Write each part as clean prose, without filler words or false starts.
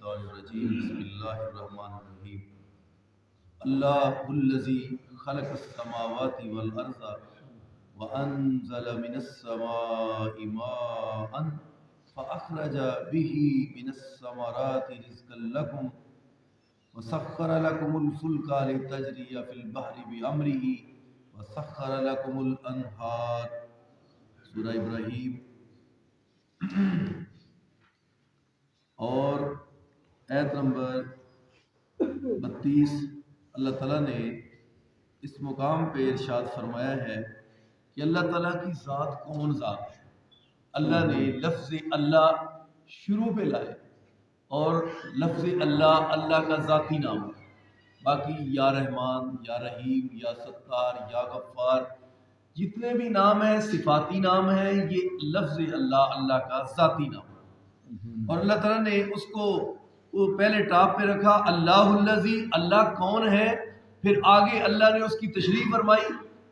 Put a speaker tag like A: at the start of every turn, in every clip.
A: الشیطان الرجیم بسم اللہ الرحمن الرحیم اللہ الذی خلق السماوات والارض وانزل من السماء ماء فاخرج به من الثمرات رزقا لكم وسخر لكم الفلك لتجري في البحر بأمره وسخر لكم الانہار۔ سورہ ابراہیم اور آیت نمبر 32۔ اللہ تعالیٰ نے اس مقام پہ ارشاد فرمایا ہے کہ اللہ تعالیٰ کی ذات کون ذات ہے۔ اللہ نے لفظ اللہ شروع پہ لائے اور لفظ اللہ اللہ کا ذاتی نام ہے، باقی یا رحمان یا رحیم یا ستار یا غفار جتنے بھی نام ہیں صفاتی نام ہیں، یہ لفظ اللہ اللہ کا ذاتی نام ہے۔ اور اللہ تعالیٰ نے اس کو پہلے ٹاپ پہ رکھا اللہ الذی، اللہ کون ہے، پھر آگے اللہ نے اس کی تشریح فرمائی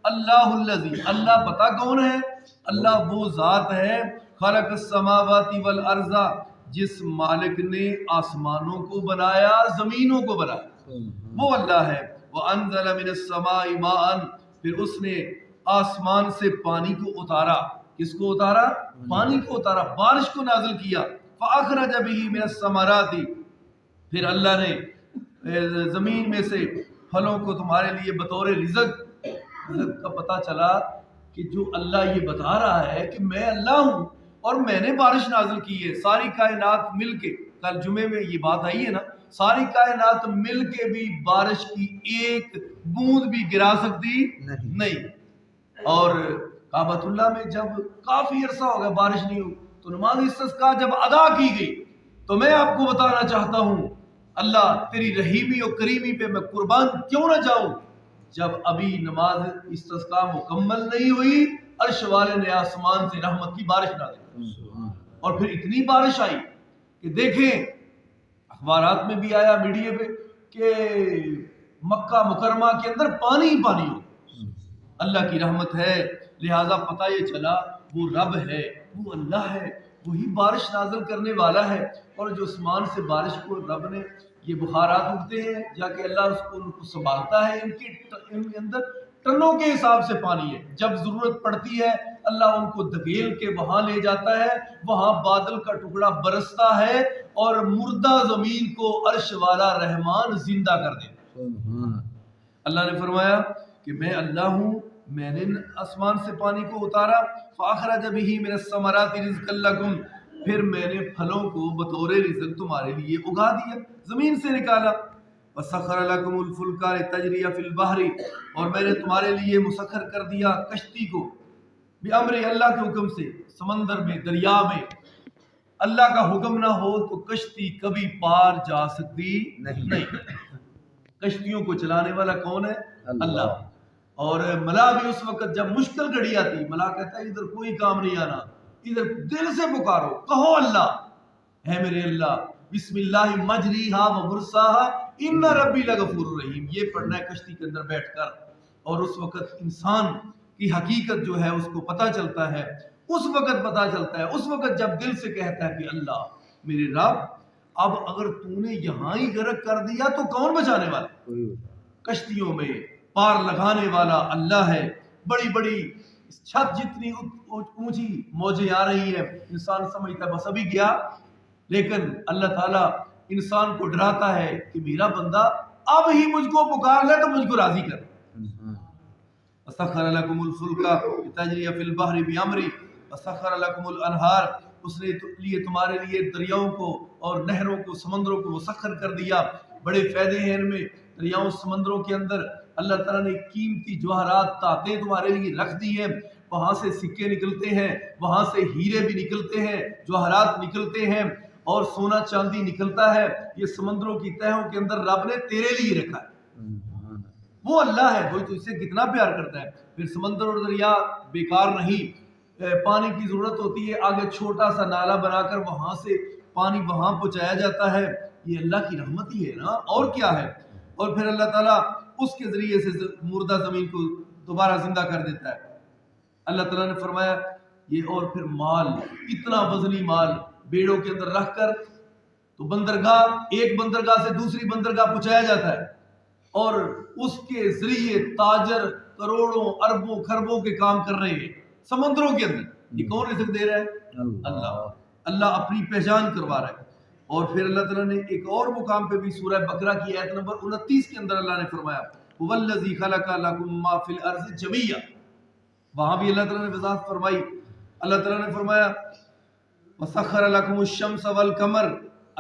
A: اللہ الذی، اللہ پتہ کون ہے، اللہ وہ ذات ہے خلق السماوات والارض، جس مالک نے آسمانوں کو بنایا زمینوں کو بنایا، وہ اللہ ہے۔ وانزل من السماء ماء، پھر اس نے آسمان سے پانی کو اتارا، کس کو اتارا، پانی کو اتارا، بارش کو نازل کیا۔ فاخرج به من الثمرات، پھر اللہ نے زمین میں سے پھلوں کو تمہارے لیے بطور رزق کا پتہ چلا کہ جو اللہ یہ بتا رہا ہے کہ میں اللہ ہوں اور میں نے بارش نازل کی ہے، ساری کائنات مل کے، کل جمعے میں یہ بات آئی ہے نا، ساری کائنات مل کے بھی بارش کی ایک بوند بھی گرا سکتی نہیں۔ اور کعبۃ اللہ میں جب کافی عرصہ ہو گیا بارش نہیں ہوئی تو نماز استسقاء جب ادا کی گئی تو میں آپ کو بتانا چاہتا ہوں اللہ تیری رحیمی اور کریمی پہ میں قربان کیوں نہ جاؤں، جب ابھی نماز استسقاء مکمل نہیں ہوئی عرش والے نے آسمان سے رحمت کی بارش نازل کی، اور پھر اتنی بارش آئی کہ دیکھیں اخبارات میں بھی آیا، میڈیا پہ، کہ مکہ مکرمہ کے اندر پانی ہی پانی ہو۔ اللہ کی رحمت ہے، لہٰذا پتہ یہ چلا وہ رب ہے، وہ اللہ ہے، وہی بارش نازل کرنے والا ہے۔ اور جو آسمان سے بارش کو رب نے یہ بخارات اٹھتے ہیں جا کے اللہ اس کو ان کو سنبھالتا ہے، ان کے اندر ٹنوں کے حساب سے پانی ہے، جب ضرورت پڑتی ہے اللہ ان کو دھکیل کے وہاں لے جاتا ہے، وہاں بادل کا ٹکڑا برستا ہے اور مردہ زمین کو عرش والا رحمان زندہ کر دیتا ہے۔ اللہ نے فرمایا کہ میں اللہ ہوں، میں نے آسمان سے پانی کو اتارا، فاخرج به من الثمرات رزقا لكم، پھر میں نے پھلوں کو بطور رزق تمہارے لیے اگا دیا، زمین سے نکالا۔ وسخر لكم الفلك لتجري في البحر، اور میں نے تمہارے لیے مسخر کر دیا کشتی کو، بامر، اللہ کے حکم سے، سمندر میں، دریا میں۔ اللہ کا حکم نہ ہو تو کشتی کبھی پار جا سکتی نہیں۔ کشتیوں کو چلانے والا کون ہے؟ اللہ۔ اور ملا بھی اس وقت جب مشکل گھڑی آتی، ملا کہتا ہے ادھر کوئی کام نہیں آنا، ادھر دل سے پکارو، کہو اللہ ہے میرے اللہ، بسم اللہ مجریہا و مرساہا ان ربی لغفور الرحیم، یہ پڑھنا ہے کشتی کے اندر بیٹھ کر۔ اور اس وقت انسان کی حقیقت جو ہے اس کو پتہ چلتا ہے، اس وقت پتہ چلتا ہے، اس وقت جب دل سے کہتا ہے کہ اللہ میرے رب، اب اگر تو نے یہاں ہی غرق کر دیا تو کون بچانے والا؟ کشتیوں میں پار لگانے والا اللہ ہے۔ بڑی بڑی چھت جتنی اونچی موجیں آ رہی ہیں، انسان سمجھتا ہے بس ابھی گیا، لیکن اللہ تعالیٰ انسان کو ڈراتا ہے کہ میرا بندہ اب ہی مجھ کو پکار لے تو مجھ کو راضی کر۔ وسخر لكم الفلك لتجري في البحر بأمره وسخر لكم الانہار، اس نے لیے تمہارے لیے دریاؤں کو اور نہروں کو، سمندروں کو مسخر کر دیا۔ بڑے فائدے ہیں ان میں، دریاؤں سمندروں کے اندر اللہ تعالیٰ نے قیمتی جواہرات طاقتیں تمہارے لیے رکھ دی ہیں، وہاں سے سکے نکلتے ہیں، وہاں سے ہیرے بھی نکلتے ہیں، جواہرات نکلتے ہیں اور سونا چاندی نکلتا ہے، یہ سمندروں کی تہوں کے اندر رب نے تیرے لیے رکھا ہے۔ وہ اللہ ہے، وہی تو اسے کتنا پیار کرتا ہے۔ پھر سمندر اور دریا بیکار نہیں، پانی کی ضرورت ہوتی ہے، آگے چھوٹا سا نالا بنا کر وہاں سے پانی وہاں پہنچایا جاتا ہے، یہ اللہ کی رحمت ہی ہے نا، اور کیا ہے۔ اور پھر اللہ تعالیٰ اس کے ذریعے سے مردہ زمین کو دوبارہ زندہ کر دیتا ہے۔ اللہ تعالیٰ نے فرمایا یہ، اور پھر مال، اتنا وزنی مال بیڑوں کے اندر رکھ کر تو بندرگاہ، ایک بندرگاہ سے دوسری بندرگاہ پہنچایا جاتا ہے، اور اس کے ذریعے تاجر کروڑوں اربوں خربوں کے کام کر رہے ہیں سمندروں کے اندر۔ یہ کون رزق دے رہا ہے؟ اللہ۔ اللہ اپنی پہچان کروا رہا ہے۔ اور پھر اللہ تعالیٰ نے ایک اور مقام پہ بھی سورہ بقرہ کی آیت نمبر 29 کے اندر اللہ نے فرمایا وَالَّذِي خَلَقَ لَكُم مَّا فِي الْأَرْضِ جَمِيعًا، وہاں بھی اللہ تعالیٰ نے وضاحت فرمائی۔ اللہ تعالیٰ نے فرمایا وَسَخَّرَ لَكُمُ الشَّمْسَ وَالْقَمَرَ،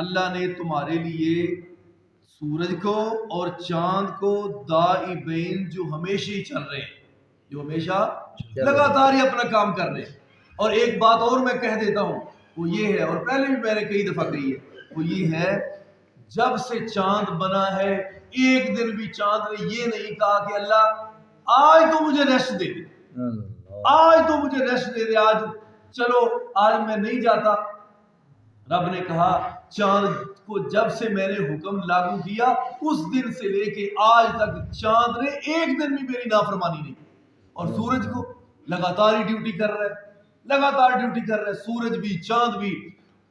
A: اللہ نے تمہارے لیے سورج کو اور چاند کو دائبین، جو ہمیشہ ہی چل رہے ہیں، جو ہمیشہ لگاتار ہی اپنا کام کر رہے ہیں۔ اور ایک بات اور میں کہہ دیتا ہوں، وہ یہ ہے، اور پہلے بھی میں نے کئی دفعہ کہی ہے، وہ یہ ہے جب سے چاند بنا ہے ایک دن بھی چاند نے یہ نہیں کہا کہ اللہ آج تو مجھے ریسٹ دے دے، آج تو مجھے ریسٹ دے دے، آج چلو آج میں نہیں جاتا۔ رب نے کہا چاند کو جب سے میں نے حکم لاگو کیا اس دن سے لے کے آج تک چاند نے ایک دن بھی میری نافرمانی نہیں کی، اور سورج کو لگاتار ہی ڈیوٹی کر رہا ہے، لگاتار ڈیوٹی کر رہا ہے، سورج بھی چاند بھی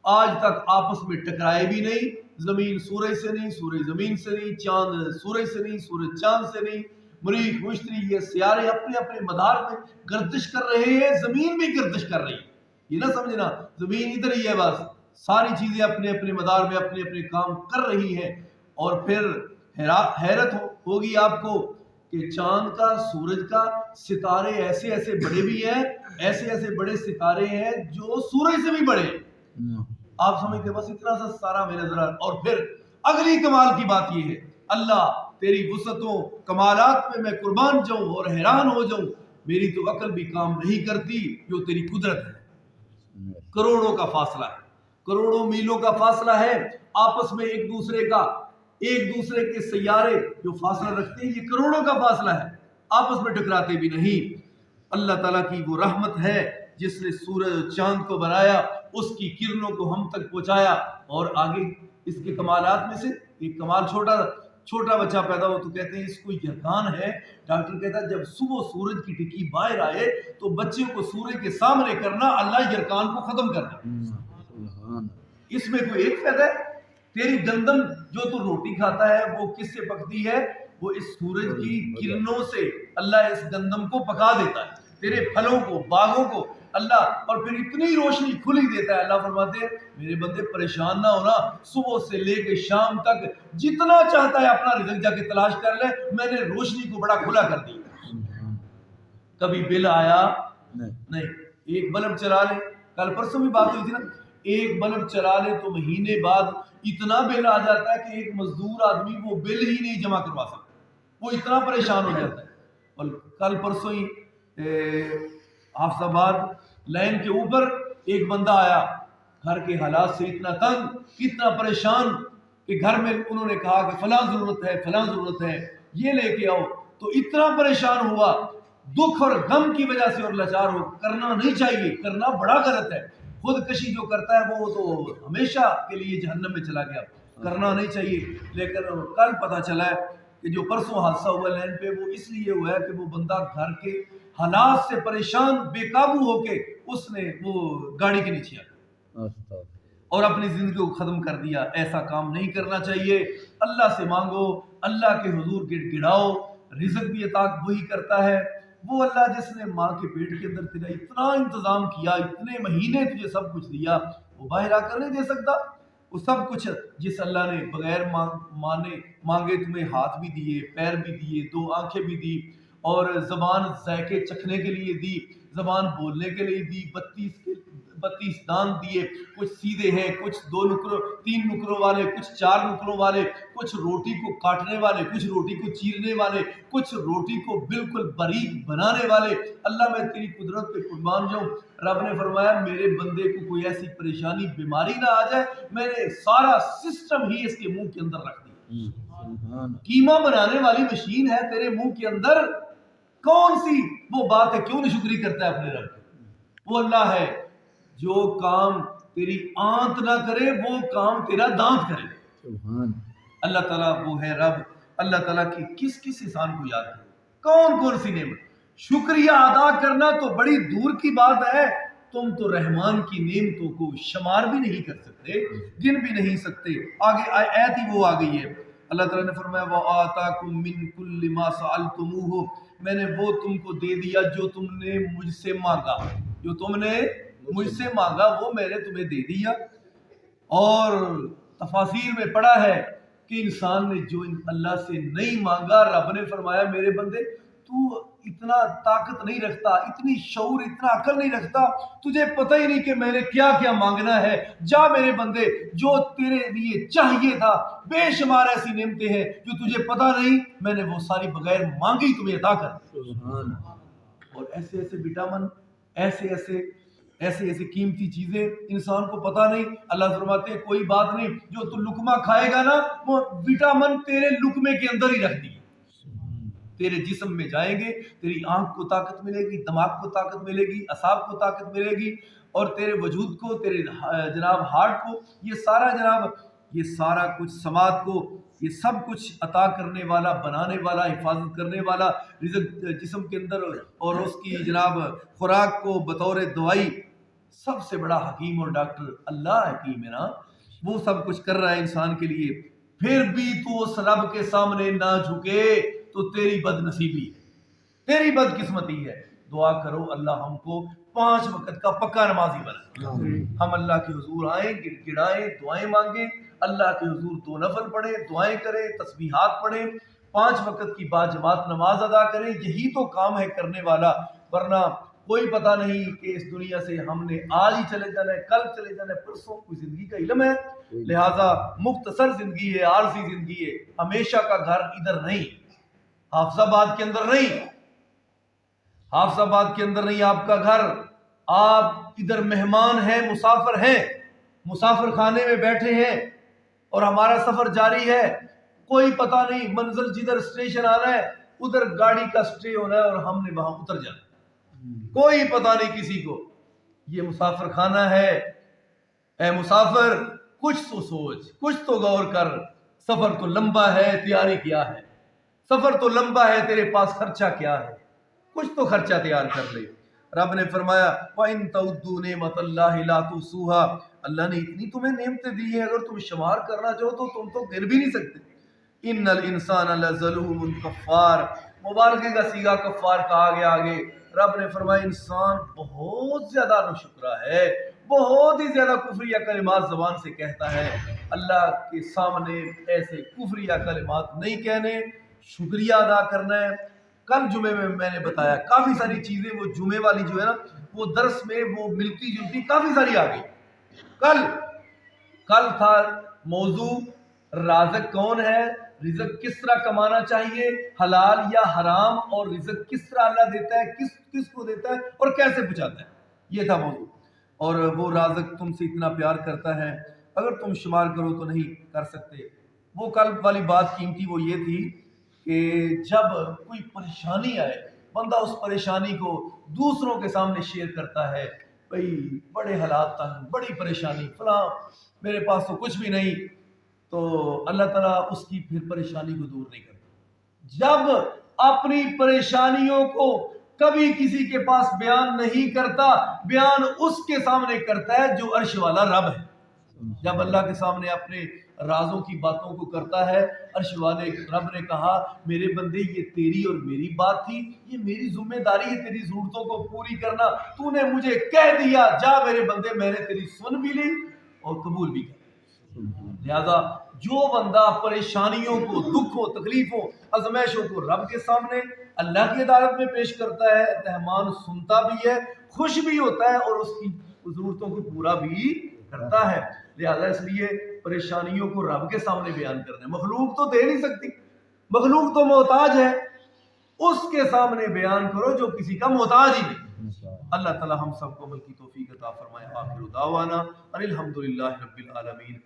A: آج تک آپس میں ٹکرائے بھی نہیں، زمین سورج سے نہیں، سورج زمین سے نہیں، چاند سورج سے نہیں، سورج چاند سے نہیں، مریخ مشتری یہ سیارے اپنے اپنے مدار میں گردش کر رہے ہیں، زمین بھی گردش کر رہی ہے، یہ نہ سمجھنا زمین ادھر ہی ہے بس، ساری چیزیں اپنے اپنے مدار میں اپنے اپنے کام کر رہی ہیں۔ اور پھر حیرت ہوگی آپ کو کہ چاند کا، سورج کا، ستارے ایسے ایسے بڑے بھی ہیں، ایسے ایسے بڑے ستارے ہیں جو سورج سے بھی بڑے ہیں۔ آپ سمجھتے بس اتنا سا ستارہ میرے ذرا، اور پھر اگلی کمال کی بات یہ ہے اللہ تیری وسعتوں کمالات میں میں قربان جاؤں اور حیران ہو جاؤں، میری تو عقل بھی کام نہیں کرتی جو تیری قدرت ہے۔ کروڑوں کا فاصلہ ہے، کروڑوں میلوں کا فاصلہ ہے آپس میں، ایک دوسرے کے سیارے جو فاصلہ رکھتے ہیں یہ کروڑوں کا فاصلہ ہے، آپس میں ٹکراتے بھی نہیں۔ اللہ تعالیٰ کی وہ رحمت ہے جس نے سورج چاند کو بنایا، اس کی کرنوں کو ہم تک پہنچایا، اور آگے اس کے کمالات میں سے ایک کمال، چھوٹا بچہ پیدا ہو تو کہتے ہیں اس کو یرکان ہے، ڈاکٹر کہتا ہے جب صبح سورج کی ٹکی باہر آئے تو بچے کو سورج کے سامنے کرنا اللہ یرکان کو ختم کرنا۔ اس میں کوئی ایک فائدہ ہے، تیری گندم جو تو روٹی کھاتا ہے وہ کس سے پکتی ہے؟ وہ اس سورج کی کرنوں سے اللہ اس گندم کو پکا دیتا ہے، تیرے پھلوں کو، باغوں کو اللہ، اور پھر اتنی روشنی کھلی دیتا ہے۔ اللہ فرماتے ہیں میرے بندے پریشان نہ ہونا، صبح سے لے کے شام تک جتنا چاہتا ہے اپنا رزق جا کے تلاش کر لے، میں نے روشنی کو بڑا کھلا کر دیا۔ کبھی بل آیا نہیں، ایک بلب چلا لے، کل پرسوں بھی بات ہوئی تھی نا، ایک بلب چلا لے تو مہینے بعد اتنا بل آ جاتا ہے کہ ایک مزدور آدمی وہ بل ہی نہیں جمع کروا سکتا، وہ اتنا پریشان ہو جاتا ہے۔ اور کل پرسوں ہی حافظ آباد لائن کے اوپر ایک بندہ آیا، گھر کے حالات سے اتنا تنگ، اتنا پریشان کہ گھر میں انہوں نے کہا کہ فلاں ضرورت ہے یہ لے کے آؤ، تو اتنا پریشان ہوا، دکھ اور غم کی وجہ سے اور لاچار ہو۔ کرنا نہیں چاہیے، کرنا بڑا غلط ہے، خودکشی جو کرتا ہے وہ تو ہمیشہ کے لیے جہنم میں چلا گیا، کرنا نہیں چاہیے۔ لیکن کل پتہ چلا ہے کہ جو پرسوں حادثہ ہوا لائن پہ وہ اس لیے ہوا ہے کہ وہ بندہ گھر کے حالات سے پریشان بے قابو ہو کے اس نے وہ گاڑی کے نیچے آ اور اپنی زندگی کو ختم کر دیا۔ ایسا کام نہیں کرنا چاہیے، اللہ سے مانگو، اللہ کے حضور گڑ گڑاؤ، رزق بھی عطا وہی کرتا ہے، وہ اللہ جس نے ماں کے پیٹ کے اندر تیرا اتنا انتظام کیا، اتنے مہینے تجھے سب کچھ دیا، وہ باہر آ کر نہیں دے سکتا؟ وہ سب کچھ جس اللہ نے بغیر مانگے تمہیں ہاتھ بھی دیے، پیر بھی دیے، 2 آنکھیں بھی دی، اور زبان ذائقے چکھنے کے لیے دی، زبان بولنے کے لیے دی، 32 دان دیے، کچھ سیدھے ہیں، کچھ 3 نکروں والے، کچھ 4 نکروں والے، کچھ روٹی کو کاٹنے والے، کچھ روٹی کو چیرنے والے، کچھ روٹی کو بالکل باریک بنانے والے۔ اللہ میں تیری قدرت پہ قربان جاؤں۔ رب نے فرمایا میرے بندے کو کوئی ایسی پریشانی بیماری نہ آ جائے، میں نے سارا سسٹم ہی اس کے منہ کے اندر رکھ دیا۔ قیمہ بنانے والی مشین ہے تیرے منہ کے اندر، کون سی وہ بات ہے، کیوں نہیں شکری کرتا ہے اپنے رب؟ وہ اللہ ہے جو کام تیری آنت نہ کرے وہ کام تیرا دانت کرے۔ سبحان اللہ تعالیٰ وہ ہے رب۔ اللہ تعالیٰ کی کس احسان کو یاد کرے، کون سی نعمت، شکریہ ادا کرنا تو بڑی دور کی بات ہے۔ تم تو رحمان کی نعمتوں کو شمار بھی نہیں کر سکتے، گن بھی نہیں سکتے۔ آگے آیت ہی وہ آ گئی ہے، اللہ تعالیٰ نے فرمایا وَآتَاكُم مِّن كُلِّ مَا سَأَلْتُمُوهُ، میں نے وہ تم کو دے دیا جو تم نے مجھ سے مانگا، جو تم نے مجھ سے مانگا وہ میں نے تمہیں دے دیا۔ اور تفاسیر میں پڑھا ہے کہ انسان نے جو اللہ سے نہیں مانگا، رب نے فرمایا میرے بندے تو اتنا طاقت نہیں رکھتا، اتنی شعور، اتنا عقل نہیں رکھتا، تجھے پتہ ہی نہیں کہ میں نے کیا کیا مانگنا ہے۔ جا میرے بندے، جو تیرے لیے چاہیے تھا، بے شمار ایسی نعمتیں ہیں جو تجھے پتہ نہیں، میں نے وہ ساری بغیر مانگی تمہیں عطا کر۔ اور ایسے ایسے وٹامن، ایسے ایسے قیمتی چیزیں انسان کو پتہ نہیں۔ اللہ فرماتے ہیں کوئی بات نہیں، جو تو لقمہ کھائے گا نا وہ وٹامن تیرے لقمے کے اندر ہی رکھ دی، تیرے جسم میں جائیں گے، تیری آنکھ کو طاقت ملے گی، دماغ کو طاقت ملے گی، اعصاب کو طاقت ملے گی، اور تیرے وجود کو، تیرے جناب ہارٹ کو، یہ سارا کچھ سماعت کو، یہ سب کچھ عطا کرنے والا، بنانے والا، حفاظت کرنے والا، رزق جسم کے اندر اور اس کی جناب خوراک کو بطور دوائی، سب سے بڑا حکیم اور ڈاکٹر اللہ حکیم ہے نا، وہ سب کچھ کر رہا ہے انسان کے لیے۔ پھر بھی تو اس رب کے سامنے نہ جھکے تو تیری بد نصیبی ہے، تیری بد قسمتی ہے۔ دعا کرو اللہ ہم کو 5 وقت کا پکا نمازی بنائے، ہم اللہ کے حضور آئیں، گڑ گڑائیں، دعائیں مانگیں، اللہ کے حضور 2 نفل پڑھیں، دعائیں کریں، تسبیحات پڑھیں، 5 وقت کی باجماعت نماز ادا کریں، یہی تو کام ہے کرنے والا۔ ورنہ کوئی پتہ نہیں کہ اس دنیا سے ہم نے آج ہی چلے جانا ہے، کل چلے جانا ہے، پرسوں، کوئی زندگی کا علم ہے؟ لہٰذا مختصر زندگی ہے، عارضی زندگی ہے، ہمیشہ کا گھر ادھر نہیں، حافظ آباد کے اندر نہیں، حافظ آباد کے اندر نہیں آپ کا گھر، آپ ادھر مہمان ہیں، مسافر ہیں، مسافر خانے میں بیٹھے ہیں اور ہمارا سفر جاری ہے، کوئی پتہ نہیں منزل جدھر اسٹیشن آنا ہے ادھر گاڑی کا سٹے ہونا ہے اور ہم نے وہاں اتر جانا، کوئی پتہ نہیں کسی کو۔ یہ مسافر خانہ ہے، اے مسافر کچھ تو سوچ، کچھ تو غور کر، سفر تو لمبا ہے، تیاری کیا ہے، سفر تو لمبا ہے، تیرے پاس خرچہ کیا ہے، کچھ تو خرچہ تیار کر لے۔ رب نے فرمایا وَإِن تَعُدُّوا نِعْمَتَ اللَّهِ لَا تُحْصُوهَا، اللہ نے اتنی تمہیں نعمتیں دی ہیں، اگر تم شمار کرنا چاہو تو تم تو گر بھی نہیں سکتے۔ ان الانسان لظلوم کفار، مبالغے کا صیغہ کفار کہا گیا آگے۔ رب نے فرمایا انسان بہت زیادہ ناشکرا ہے، بہت ہی زیادہ کفریہ کلمات زبان سے کہتا ہے۔ اللہ کے سامنے ایسے کفریہ کلمات نہیں کہنے، شکریہ ادا کرنا ہے۔ کل جمعے میں نے بتایا کافی ساری چیزیں وہ جمعے والی جو ہے نا وہ درس میں وہ ملتی جلتی کافی ساری آ گئی۔ کل تھا موضوع رازق کون ہے، رزق کس طرح کمانا چاہیے، حلال یا حرام، اور رزق کس طرح اللہ دیتا ہے، کس کو دیتا ہے اور کیسے پہنچاتا ہے، یہ تھا موضوع۔ اور وہ رازق تم سے اتنا پیار کرتا ہے، اگر تم شمار کرو تو نہیں کر سکتے۔ وہ کل والی بات قیمتی وہ یہ تھی کہ جب کوئی پریشانی آئے بندہ اس پریشانی کو دوسروں کے سامنے شیئر کرتا ہے، بھئی بڑے حالات تنگ، بڑی پریشانی، فلاں میرے پاس تو کچھ بھی نہیں، تو اللہ تعالیٰ اس کی پھر پریشانی کو دور نہیں کرتا۔ جب اپنی پریشانیوں کو کبھی کسی کے پاس بیان نہیں کرتا، بیان اس کے سامنے کرتا ہے جو عرش والا رب ہے۔ جب اللہ کے سامنے اپنے رازوں کی باتوں کو کرتا ہے، عرش والے رب نے کہا میرے بندے یہ تیری اور میری بات تھی، یہ میری ذمہ داری ہے تیری ضرورتوں کو پوری کرنا، تو نے مجھے کہہ دیا، جا میرے بندے میں نے تیری سن بھی لی اور قبول بھی کر۔ لہذا جو بندہ پریشانیوں کو، دکھوں، تکلیفوں، ازمائشوں کو رب کے سامنے اللہ کی عدالت میں پیش کرتا ہے، رحمان سنتا بھی ہے، خوش بھی ہوتا ہے اور اس کی ضرورتوں کو پورا بھی کرتا ہے۔ لہذا اس لیے پریشانیوں کو رب کے سامنے بیان کرنا ہے، مخلوق تو دے نہیں سکتی، مخلوق تو محتاج ہے، اس کے سامنے بیان کرو جو کسی کا محتاج ہی نہیں۔ اللہ تعالی ہم سب کو عمل کی توفیق عطا فرمائے۔ آخر دعوانا ان الحمدللہ رب العالمین۔